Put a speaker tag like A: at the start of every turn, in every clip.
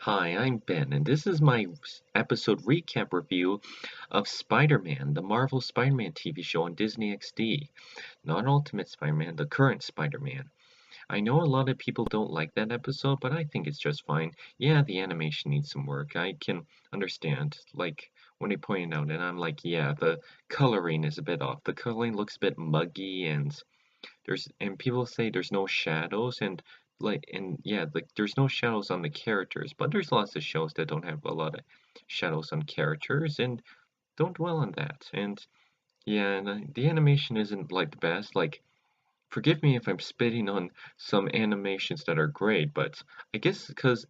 A: Hi, I'm Ben, and this is my episode recap review of Spider-Man, the Marvel Spider-Man TV show on Disney XD. Not Ultimate Spider-Man, the current Spider-Man. I know a lot of people don't like that episode, but I think it's just fine. Yeah, the animation needs some work. I can understand, like, when they pointed out, and I'm like, yeah, the coloring is a bit off. The coloring looks a bit muggy, and people say there's no shadows and yeah, like there's no shadows on the characters, but there's lots of shows that don't have a lot of shadows on characters and don't dwell on that. And yeah, and the animation isn't like the best. Like, forgive me if I'm spitting on some animations that are great, but I guess because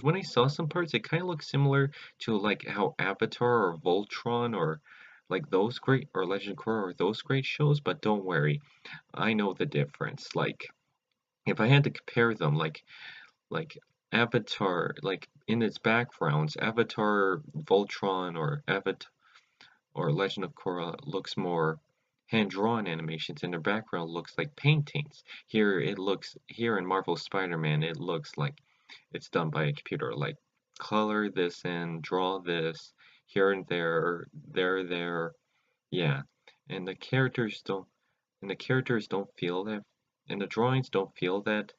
A: when I saw some parts, it kind of looks similar to like how Avatar or Voltron or like those great or Legend of Korra or those great shows, but don't worry, I know the difference. Like, if I had to compare them, like Avatar, like in its backgrounds, Avatar, Voltron, or Legend of Korra looks more hand-drawn animations, and their background looks like paintings. Here in Marvel Spider-Man, it looks like it's done by a computer. Like, color this in, draw this here and there. Yeah, and the characters don't feel that, and the drawings don't feel that,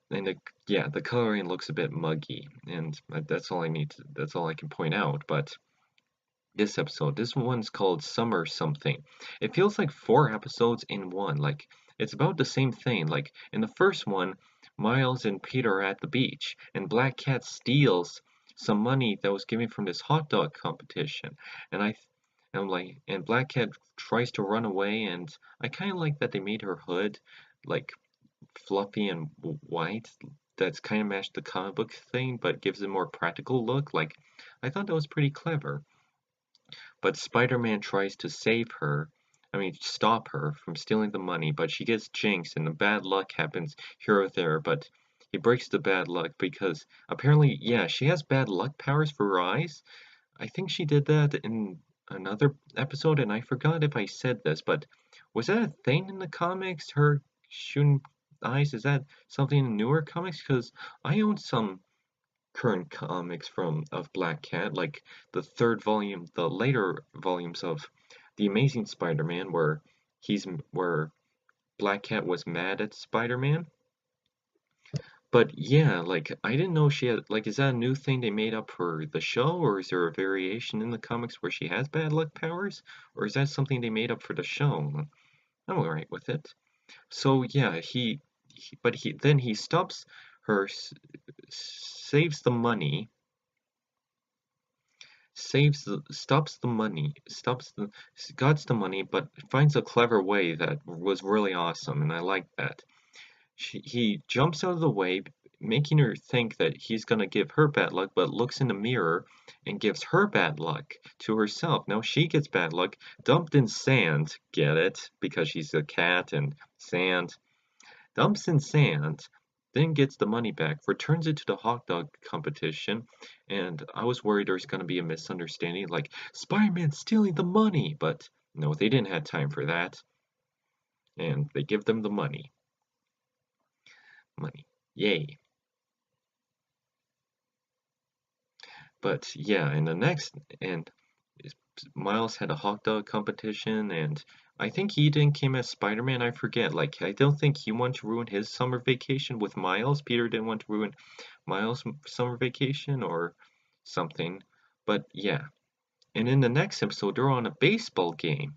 A: and the coloring looks a bit muggy, and that's all I can point out. But this one's called Summer Something. It feels like four episodes in one. Like, it's about the same thing. Like, in the first one, Miles and Peter are at the beach, and Black Cat steals some money that was given from this hot dog competition. And I and I'm like, and Black Cat tries to run away, and I kind of like that they made her hood like fluffy and white. That's kind of matched the comic book thing, but gives a more practical look. Like, I thought that was pretty clever. But Spider-Man tries to stop her from stealing the money, but she gets jinxed and the bad luck happens here or there, but he breaks the bad luck because apparently, yeah, she has bad luck powers for her eyes. I think she did that in another episode, and I forgot if I said this, but was that a thing in the comics? Her shooting eyes? Is that something in newer comics? Because I own some current comics from of Black Cat, like the later volumes of The Amazing Spider-Man, where Black Cat was mad at Spider-Man. But yeah, like I didn't know she had like is that a new thing they made up for the show, or is there a variation in the comics where she has bad luck powers, or is that something they made up for the show? I'm alright with it. So yeah, he stops her, saves the money, saves the stops the money, stops the got the money, but finds a clever way that was really awesome, and I like that. He jumps out of the way, making her think that he's gonna give her bad luck, but looks in the mirror and gives her bad luck to herself. Now she gets bad luck, dumped in sand, get it? Because she's a cat and sand. Dumps in sand, then gets the money back, returns it to the hot dog competition, and I was worried there was going to be a misunderstanding, like Spider-Man stealing the money, but no, they didn't have time for that, and they give them the money. Money. Yay. But yeah, and Miles had a hot dog competition, and I think he didn't came as Spider-Man. I forget. Like, I don't think he wanted to ruin his summer vacation with Miles. Peter didn't want to ruin Miles' summer vacation or something. But yeah. And in the next episode, they're on a baseball game,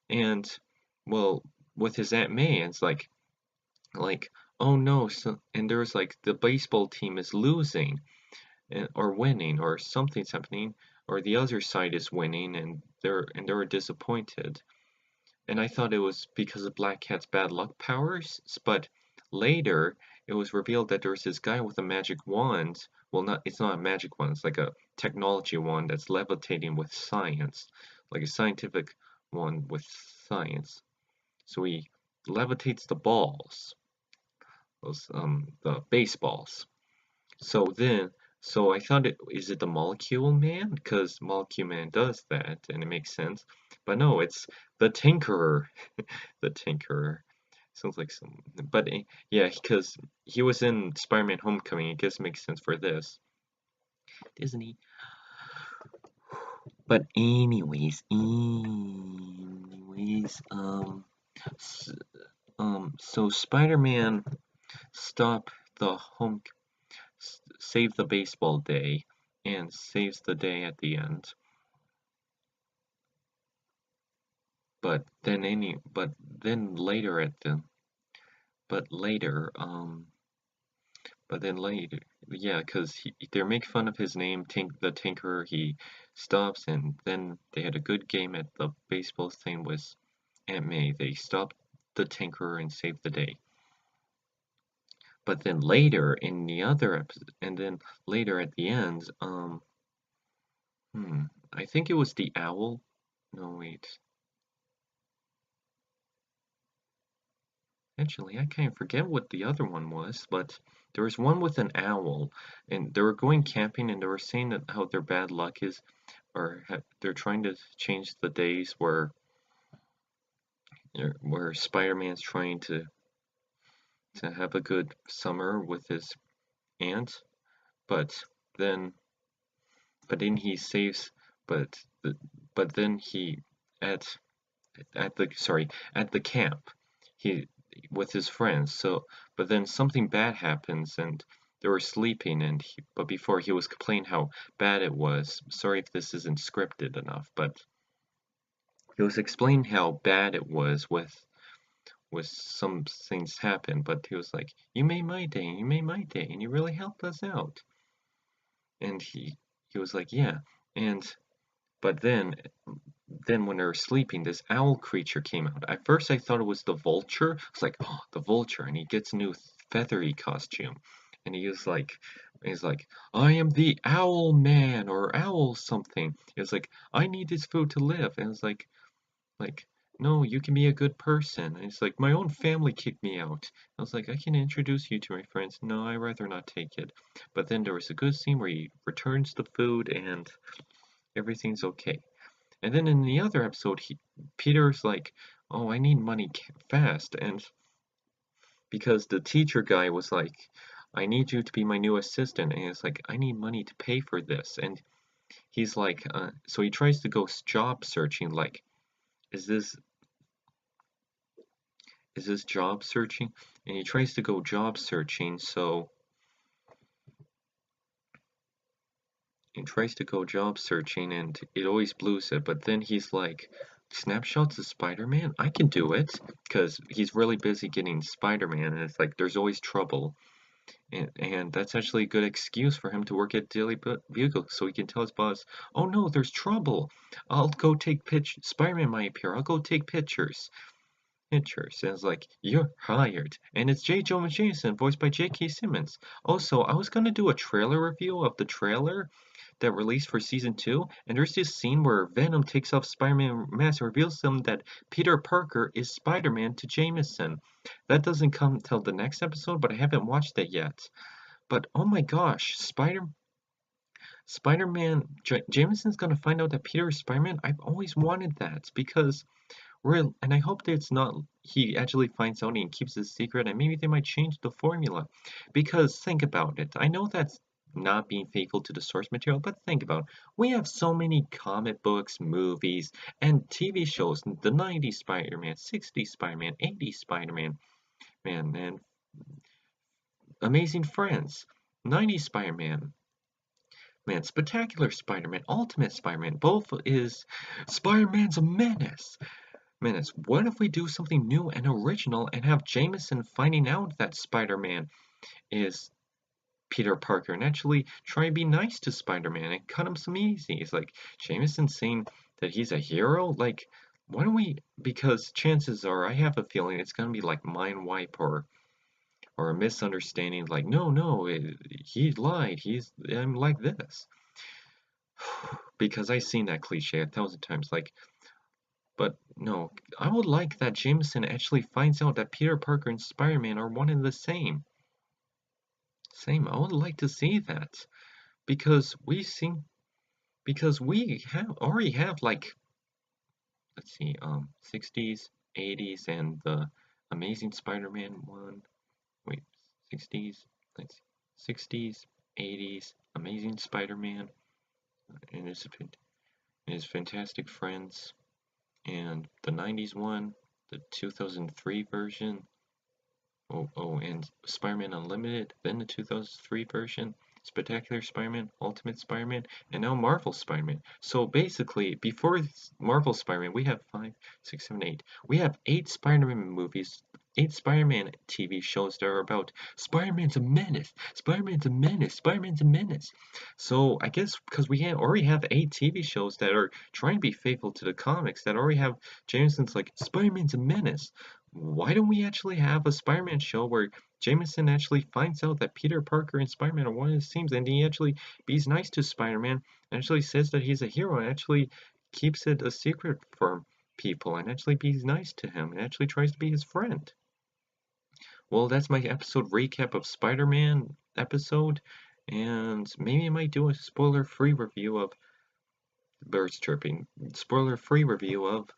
A: and well, with his Aunt May, and it's like, oh no, and there's like the baseball team is losing, or winning, or something's happening, or the other side is winning, and they're disappointed. And I thought it was because of Black Cat's bad luck powers, but later it was revealed that there's this guy with a magic wand. Well, it's not a magic wand, it's like a technology wand that's levitating with science, like a scientific one with science. So he levitates the balls, the baseballs. So then, so I thought is it the Molecule Man? Because Molecule Man does that, and it makes sense. But no, it's the Tinkerer, the Tinkerer. Sounds like some, but yeah, because he was in Spider-Man: Homecoming. I guess it makes sense for this. Disney. But s- so Spider-Man stop the home, save the baseball day, and saves the day at the end. But then but then later at the, but later, but then later, yeah, because they make fun of his name, the Tinkerer. He stops, and then they had a good game at the baseball thing with Aunt May. They stopped the Tinkerer and saved the day. But then later in the other episode, and then later at the end, hmm, I think it was the owl. No, wait. Actually, I can't forget what the other one was, but there was one with an owl, and they were going camping, and they were saying that how their bad luck is, or they're trying to change the days where Spider-Man's trying to have a good summer with his aunt, but then but then he saves, but the, but then he at at the sorry at the camp, he with his friends. So, but then something bad happens, and they were sleeping, but before he was complaining how bad it was. Sorry if this isn't scripted enough, but he was explaining how bad it was with some things happen. But he was like, "You made my day, you made my day, and you really helped us out." And he was like, "Yeah," and but then when they were sleeping, this owl creature came out. At first, I thought it was the vulture. It's like, oh, the vulture, and he gets a new feathery costume, and he's like, I am the owl man or owl something. He was like, I need this food to live, and it's like, no, you can be a good person. And it's like, my own family kicked me out. I was like, I can introduce you to my friends. No, I'd rather not take it. But then there was a good scene where he returns the food and everything's okay. And then in the other episode, Peter's like, "Oh, I need money fast," and because the teacher guy was like, "I need you to be my new assistant," and it's like, "I need money to pay for this," and he's like, so he tries to go job searching, like, "Is this job searching?" And he tries to go job searching, so he tries to go job searching, and it always blows it. But then he's like, snapshots of Spider-Man? I can do it, because he's really busy getting Spider-Man, and it's like there's always trouble. And that's actually a good excuse for him to work at Daily Bugle, so he can tell his boss, "Oh no, there's trouble. I'll go take pictures. Spider-Man might appear. I'll go take pictures." Pictures. And it's like, "You're hired." And it's J. Jonah Jameson, voiced by J.K. Simmons. Also, I was gonna do a trailer review of the trailer that released for season 2, and there's this scene where Venom takes off Spider-Man mask and reveals to him that Peter Parker is Spider-Man to Jameson. That doesn't come till the next episode, but I haven't watched it yet. But oh my gosh, Spider-Man, Jameson's gonna find out that Peter is Spider-Man. I've always wanted that because and I hope that it's not he actually finds out and keeps it a secret, and maybe they might change the formula. Because think about it. I know that's not being faithful to the source material, but think about it. We have so many comic books, movies, and TV shows. The 90s Spider-Man, 60s Spider-Man, 80s Spider-Man, and Amazing Friends, 90s Spider-Man, Spectacular Spider-Man, Ultimate Spider-Man. Both is Spider-Man's a menace. What if we do something new and original and have Jameson finding out that Spider-Man is Peter Parker and actually try and be nice to Spider-Man and cut him some easy? It's like Jameson saying that he's a hero? Like, why don't we? Because chances are, I have a feeling it's gonna be like mind wipe or a misunderstanding. Like, no, he lied. I'm like this. Because I've seen that cliche 1,000 times. Like, but no, I would like that Jameson actually finds out that Peter Parker and Spider-Man are one and the same. Same. I would like to see that because we have already have like let's see 60s, 80s and the Amazing Spider-Man 1. Wait, 60s? Let's see. 60s, 80s, Amazing Spider-Man, and his Fantastic Friends, and the 90s one, the 2003 version, and Spider-Man Unlimited, then the 2003 version, Spectacular Spider-Man, Ultimate Spider-Man, and now Marvel Spider-Man. So basically, before Marvel Spider-Man, we have 5, 6, 7, 8. We have 8 Spider-Man movies, 8 Spider-Man TV shows that are about Spider-Man's a menace, Spider-Man's a menace, Spider-Man's a menace. So I guess because already have 8 TV shows that are trying to be faithful to the comics, that already have Jameson's like, Spider-Man's a menace. Why don't we actually have a Spider-Man show where Jameson actually finds out that Peter Parker and Spider-Man are one of his teams, and he actually be's nice to Spider-Man, and actually says that he's a hero, and actually keeps it a secret from people, and actually be's nice to him, and actually tries to be his friend. Well, that's my episode recap of Spider-Man episode, and maybe I might do a spoiler-free review of Birds Chirping, spoiler-free review of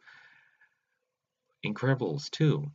A: Incredibles 2.